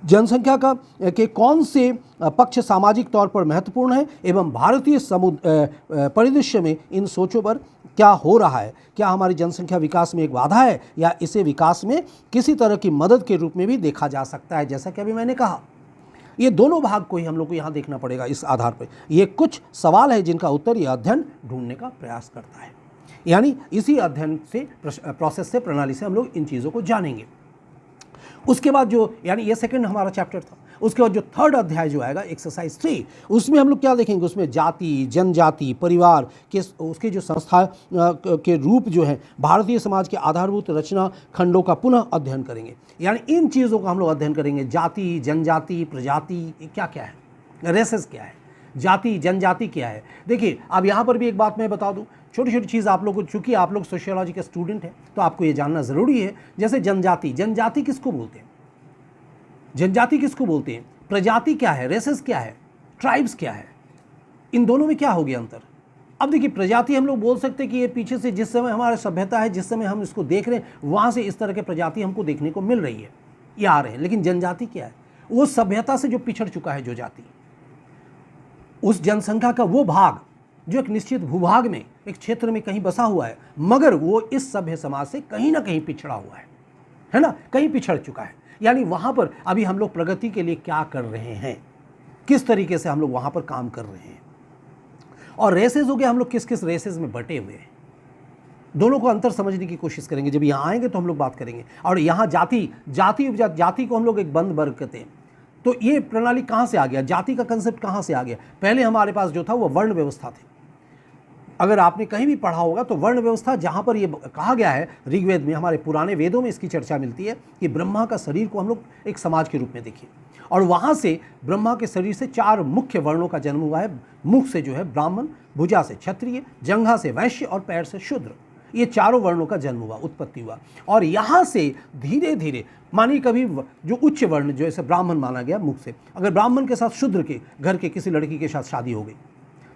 जनसंख्या का के कौन से पक्ष सामाजिक तौर पर महत्वपूर्ण है एवं भारतीय परिदृश्य में इन सोचों पर क्या हो रहा है। क्या हमारी जनसंख्या विकास में एक बाधा है या इसे विकास में किसी तरह की मदद के रूप में भी देखा जा सकता है। जैसा कि अभी मैंने कहा, ये दोनों भाग को ही हम लोग को यहाँ देखना पड़ेगा। इस आधार पर ये कुछ सवाल है जिनका उत्तर ये अध्ययन ढूंढने का प्रयास करता है। यानी इसी अध्ययन से, प्रोसेस से, प्रणाली से हम लोग इन चीज़ों को जानेंगे। उसके बाद जो, यानी ये सेकंड हमारा चैप्टर था। उसके बाद जो थर्ड अध्याय जो आएगा, एक्सरसाइज 3, उसमें हम लोग क्या देखेंगे, उसमें जाति, जनजाति, परिवार के उसके जो संस्था के रूप जो है, भारतीय समाज के आधारभूत रचना खंडों का पुनः अध्ययन करेंगे। यानी इन चीज़ों का हम लोग अध्ययन करेंगे। जाति, जनजाति, प्रजाति क्या क्या है, रेसेस क्या है, जाति जनजाति क्या है। देखिए अब यहाँ पर भी एक बात मैं बता दूँ, छोटी छोटी चीज़ आप लोग को, चूँकि आप लोग सोशियोलॉजी के स्टूडेंट हैं तो आपको ये जानना ज़रूरी है। जैसे जनजाति, जनजाति किसको बोलते हैं, जनजाति किसको बोलते हैं, प्रजाति क्या है, रेसेस क्या है, ट्राइब्स क्या है, इन दोनों में क्या हो गया अंतर। अब देखिए प्रजाति हम लोग बोल सकते हैं कि ये पीछे से जिस समय हमारा सभ्यता है, जिस समय हम इसको देख रहे हैं, वहाँ से इस तरह के प्रजाति हमको देखने को मिल रही है, ये आ रहे हैं। लेकिन जनजाति क्या है, वो सभ्यता से जो पिछड़ चुका है जो जाति, उस जनसंख्या का वो भाग जो एक निश्चित भूभाग में, एक क्षेत्र में कहीं बसा हुआ है, मगर वो इस सभ्य समाज से कहीं ना कहीं पिछड़ा हुआ है ना, कहीं पिछड़ चुका है। यानी वहाँ पर अभी हम लोग प्रगति के लिए क्या कर रहे हैं, किस तरीके से हम लोग वहाँ पर काम कर रहे हैं। और रेसेस हो गया, हम लोग किस किस रेसेस में बटे हुए हैं, दोनों को अंतर समझने की कोशिश करेंगे। जब यहाँ आएंगे तो हम लोग बात करेंगे। और यहाँ जाति, जाति को हम लोग एक बंद वर्ग कहते हैं। तो ये प्रणाली कहाँ से आ गया, जाति का कंसेप्ट कहाँ से आ गया। पहले हमारे पास जो था वो वर्ण व्यवस्था थी। अगर आपने कहीं भी पढ़ा होगा तो वर्ण व्यवस्था, जहाँ पर ये कहा गया है ऋग्वेद में, हमारे पुराने वेदों में इसकी चर्चा मिलती है कि ब्रह्मा का शरीर को हम लोग एक समाज के रूप में देखिए, और वहाँ से ब्रह्मा के शरीर से 4 मुख्य वर्णों का जन्म हुआ है। मुख से जो है ब्राह्मण, भुजा से क्षत्रिय, जंघा से वैश्य और पैर से शूद्र, ये चारों वर्णों का जन्म हुआ, उत्पत्ति हुआ। और यहाँ से धीरे धीरे, मानिए कभी जो उच्च वर्ण जो ऐसे ब्राह्मण माना गया मुख से, अगर ब्राह्मण के साथ शूद्र के घर के किसी लड़की के साथ शादी हो गई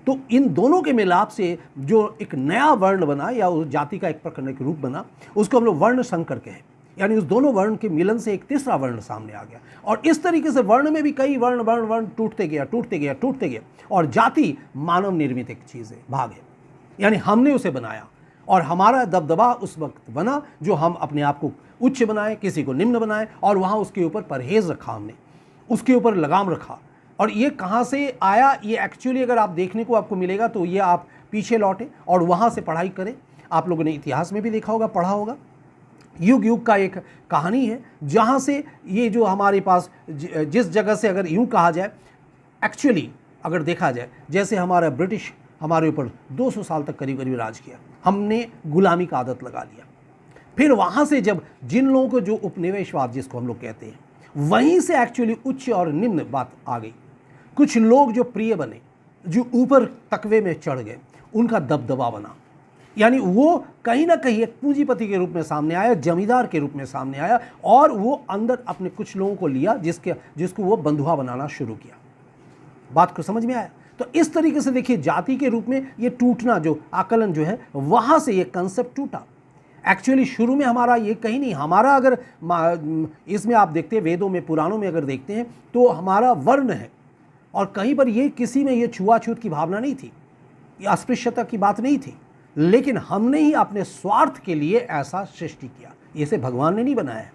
तो इन दोनों के मिलाप से जो एक नया वर्ण बना या उस जाति का एक प्रकार के रूप बना, उसको हम लोग वर्ण संकर कहें। यानी उस दोनों वर्ण के मिलन से एक तीसरा वर्ण सामने आ गया। और इस तरीके से वर्ण में भी कई वर्ण वर्ण वर्ण टूटते गया। और जाति मानव निर्मित एक चीज़ है, भाग है, यानी हमने उसे बनाया और हमारा दबदबा उस वक्त बना जो हम अपने आप को उच्च बनाए, किसी को निम्न बनाए, और वहाँ उसके ऊपर परहेज़ रखा, हमने उसके ऊपर लगाम रखा। और ये कहाँ से आया, ये एक्चुअली अगर आप देखने को आपको मिलेगा तो ये आप पीछे लौटें और वहाँ से पढ़ाई करें। आप लोगों ने इतिहास में भी देखा होगा, पढ़ा होगा, युग युग का एक कहानी है जहाँ से ये जो हमारे पास जिस जगह से, अगर यूँ कहा जाए, एक्चुअली अगर देखा जाए, जैसे हमारा ब्रिटिश हमारे ऊपर 200 साल तक करीब करीब राज किया, हमने गुलामी का आदत लगा लिया। फिर वहाँ से जब जिन लोगों को जो उपनिवेशवाद जिसको हम लोग कहते हैं, वहीं से एक्चुअली उच्च और निम्न बात आ गई। कुछ लोग जो प्रिय बने, जो ऊपर तकवे में चढ़ गए, उनका दबदबा बना। यानी वो कहीं ना कहीं एक पूंजीपति के रूप में सामने आया, जमींदार के रूप में सामने आया, और वो अंदर अपने कुछ लोगों को लिया जिसको वो बंधुआ बनाना शुरू किया। बात को समझ में आया। तो इस तरीके से देखिए जाति के रूप में ये टूटना, जो आकलन जो है, वहाँ से ये कंसेप्ट टूटा। एक्चुअली शुरू में हमारा ये कहीं नहीं, हमारा अगर इसमें आप देखते हैं वेदों में, पुराणों में अगर देखते हैं तो हमारा वर्ण है, और कहीं पर ये किसी में ये छुआछूत की भावना नहीं थी, ये अस्पृश्यता की बात नहीं थी, लेकिन हमने ही अपने स्वार्थ के लिए ऐसा सृष्टि किया। इसे भगवान ने नहीं बनाया है।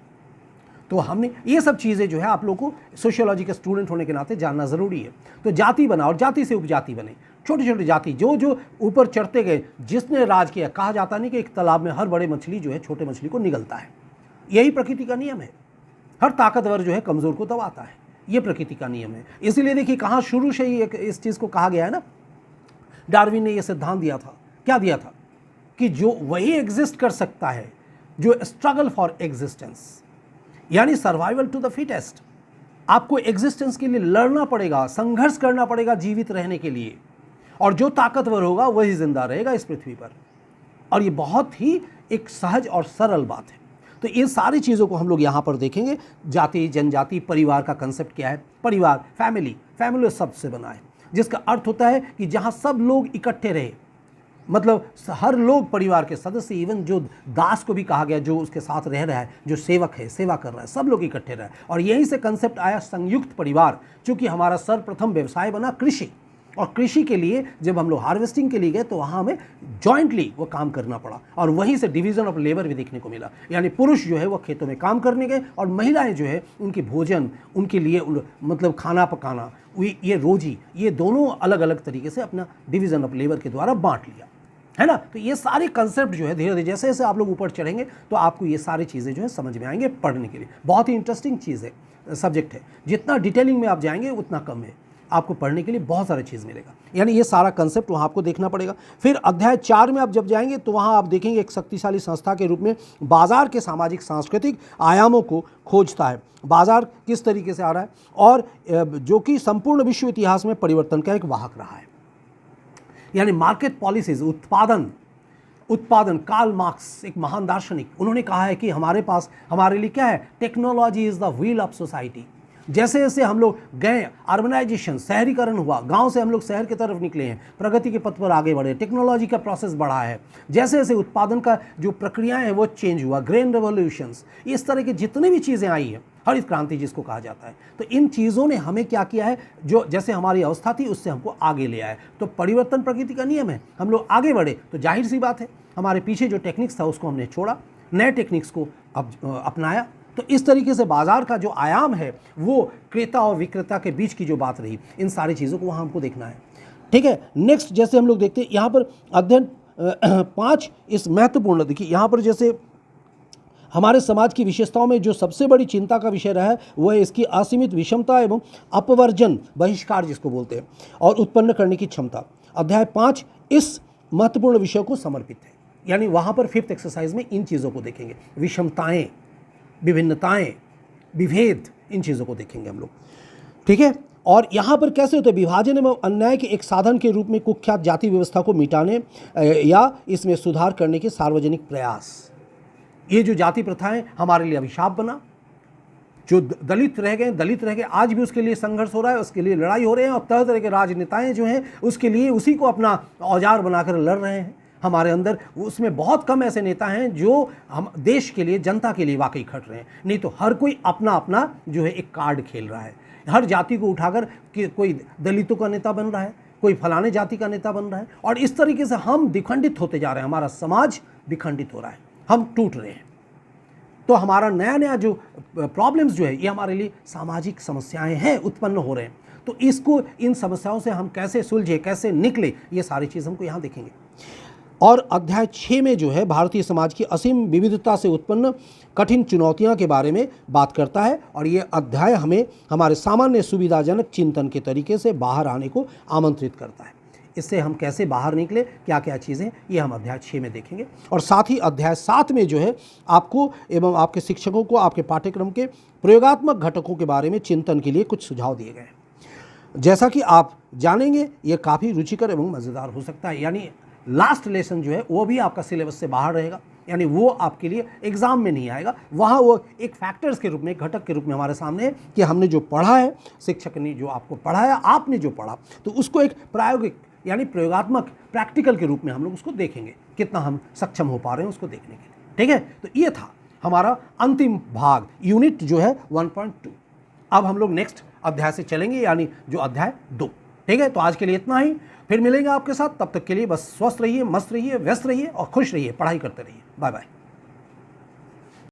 तो हमने ये सब चीज़ें जो है आप लोगों को सोशियोलॉजी के स्टूडेंट होने के नाते जानना ज़रूरी है। तो जाति बना और जाति से उपजाति बने, छोटी छोटी जाति जो जो ऊपर चढ़ते गए, जिसने राज किया। कहा जाता नहीं कि एक तालाब में हर बड़े मछली जो है छोटे मछली को निगलता है, यही प्रकृति का नियम है। हर ताकतवर जो है कमज़ोर को दबाता है, ये प्रकृति का नियम है। इसलिए देखिए कहाँ शुरू से ही इस चीज़ को कहा गया है ना, डार्विन ने यह सिद्धांत दिया था। क्या दिया था कि जो वही एग्जिस्ट कर सकता है जो स्ट्रगल फॉर एग्जिस्टेंस, यानी सर्वाइवल टू द फिटेस्ट। आपको एग्जिस्टेंस के लिए लड़ना पड़ेगा, संघर्ष करना पड़ेगा जीवित रहने के लिए, और जो ताकतवर होगा वही जिंदा रहेगा इस पृथ्वी पर। और ये बहुत ही एक सहज और सरल बात है। तो इन सारी चीज़ों को हम लोग यहाँ पर देखेंगे। जाति, जनजाति, परिवार का कंसेप्ट क्या है। परिवार, फैमिली, फैमिली शब्द से बना है, जिसका अर्थ होता है कि जहाँ सब लोग इकट्ठे रहे, मतलब हर लोग परिवार के सदस्य, इवन जो दास को भी कहा गया, जो उसके साथ रह रहा है, जो सेवक है, सेवा कर रहा है, सब लोग इकट्ठे रहे। और यहीं से कंसेप्ट आया संयुक्त परिवार, क्योंकि हमारा सर्वप्रथम व्यवसाय बना कृषि। और कृषि के लिए जब हम लोग हार्वेस्टिंग के लिए गए तो वहाँ हमें जॉइंटली वो काम करना पड़ा, और वहीं से डिवीज़न ऑफ लेबर भी देखने को मिला। यानी पुरुष जो है वो खेतों में काम करने गए, और महिलाएं जो है उनकी भोजन, उनके लिए मतलब खाना पकाना, ये रोजी, ये दोनों अलग अलग तरीके से अपना डिवीज़न ऑफ लेबर के द्वारा बांट लिया, है ना। तो ये सारे कंसेप्ट जो है धीरे धीरे जैसे जैसे आप लोग ऊपर चढ़ेंगे तो आपको ये सारी चीज़ें जो है समझ में आएंगे पढ़ने के लिए। बहुत ही इंटरेस्टिंग चीज़ है, सब्जेक्ट है। जितना डिटेलिंग में आप जाएंगे उतना कम है, आपको पढ़ने के लिए बहुत सारी चीज़ मिलेगा। यानी ये सारा कंसेप्ट वहाँ आपको देखना पड़ेगा। फिर अध्याय 4 में आप जब जाएंगे तो वहाँ आप देखेंगे एक शक्तिशाली संस्था के रूप में बाजार के सामाजिक सांस्कृतिक आयामों को खोजता है। बाजार किस तरीके से आ रहा है, और जो कि संपूर्ण विश्व इतिहास में परिवर्तन का एक वाहक रहा है। यानी मार्केट पॉलिसीज, उत्पादन कार्ल मार्क्स एक महान दार्शनिक, उन्होंने कहा है कि हमारे पास, हमारे लिए क्या है, technology is the wheel of society. जैसे जैसे हम लोग गए, अर्बनाइजेशन, शहरीकरण हुआ, गांव से हम लोग शहर की तरफ निकले हैं, प्रगति के पथ पर आगे बढ़े, टेक्नोलॉजी का प्रोसेस बढ़ा है, जैसे जैसे उत्पादन का जो प्रक्रियाएं हैं वो चेंज हुआ, ग्रेन रेवोल्यूशंस, इस तरह की जितनी भी चीज़ें आई हैं, हरित क्रांति जिसको कहा जाता है, तो इन चीज़ों ने हमें क्या किया है, जो जैसे हमारी अवस्था थी उससे हमको आगे ले आया है। तो परिवर्तन प्रकृति का नियम है, हम लोग आगे बढ़े तो जाहिर सी बात है हमारे पीछे जो टेक्निक्स था उसको हमने छोड़ा, नए टेक्निक्स को अपनाया। तो इस तरीके से बाजार का जो आयाम है वो क्रेता और विक्रेता के बीच की जो बात रही, इन सारी चीज़ों को वहाँ हमको देखना है। ठीक है, नेक्स्ट जैसे हम लोग देखते हैं यहाँ पर अध्ययन 5 इस महत्वपूर्ण, देखिए यहाँ पर जैसे हमारे समाज की विशेषताओं में जो सबसे बड़ी चिंता का विषय रहा है वह है इसकी असीमित विषमता एवं अपवर्जन, बहिष्कार जिसको बोलते हैं, और उत्पन्न करने की क्षमता। अध्याय 5 इस महत्वपूर्ण विषय को समर्पित है। यानी वहाँ पर 5th एक्सरसाइज में इन चीज़ों को देखेंगे, विषमताएं, विभिन्नताएं, विभेद, इन चीज़ों को देखेंगे हम लोग। ठीक है, और यहाँ पर कैसे होते हैं, विभाजन एवं अन्याय के एक साधन के रूप में कुख्यात जाति व्यवस्था को मिटाने या इसमें सुधार करने के सार्वजनिक प्रयास। ये जो जाति प्रथाएं हमारे लिए अभिशाप बना, जो दलित रह गए, आज भी उसके लिए संघर्ष हो रहा है, उसके लिए लड़ाई हो रहे हैं, और तरह तरह के राजनेताएं जो हैं उसके लिए उसी को अपना औजार बनाकर लड़ रहे हैं। हमारे अंदर उसमें बहुत कम ऐसे नेता हैं जो हम देश के लिए, जनता के लिए वाकई खट रहे हैं, नहीं तो हर कोई अपना अपना जो है एक कार्ड खेल रहा है। हर जाति को उठाकर कि कोई दलितों का नेता बन रहा है, कोई फलाने जाति का नेता बन रहा है, और इस तरीके से हम विखंडित होते जा रहे हैं, हमारा समाज विखंडित हो रहा है, हम टूट रहे हैं। तो हमारा नया नया जो प्रॉब्लम्स जो है ये हमारे लिए सामाजिक समस्याएं हैं, उत्पन्न हो रहे हैं। तो इसको, इन समस्याओं से हम कैसे सुलझे, कैसे निकले, ये सारी चीज़ हमको यहाँ देखेंगे। और अध्याय 6 में जो है भारतीय समाज की असीम विविधता से उत्पन्न कठिन चुनौतियां के बारे में बात करता है, और ये अध्याय हमें हमारे सामान्य सुविधाजनक चिंतन के तरीके से बाहर आने को आमंत्रित करता है। इससे हम कैसे बाहर निकले, क्या क्या चीज़ें, ये हम अध्याय 6 में देखेंगे। और साथ ही अध्याय 7 में जो है आपको एवं आपके शिक्षकों को आपके पाठ्यक्रम के प्रयोगात्मक घटकों के बारे में चिंतन के लिए कुछ सुझाव दिए गए हैं। जैसा कि आप जानेंगे ये काफ़ी रुचिकर एवं मज़ेदार हो सकता है। यानी लास्ट लेसन जो है वो भी आपका सिलेबस से बाहर रहेगा, यानी वो आपके लिए एग्ज़ाम में नहीं आएगा, वहाँ वो एक फैक्टर्स के रूप में, एक घटक के रूप में हमारे सामने है कि हमने जो पढ़ा है, शिक्षक ने जो आपको पढ़ाया, आपने जो पढ़ा, तो उसको एक प्रायोगिक यानी प्रयोगात्मक प्रैक्टिकल के रूप में हम लोग उसको देखेंगे, कितना हम सक्षम हो पा रहे हैं उसको देखने के लिए। ठीक है, तो ये था हमारा अंतिम भाग, यूनिट जो है 1.2। अब हम लोग नेक्स्ट अध्याय से चलेंगे, यानी जो अध्याय 2। ठीक है, तो आज के लिए इतना ही, फिर मिलेंगे आपके साथ। तब तक के लिए बस स्वस्थ रहिए, मस्त रहिए, व्यस्त रहिए और खुश रहिए, पढ़ाई करते रहिए। Bye bye.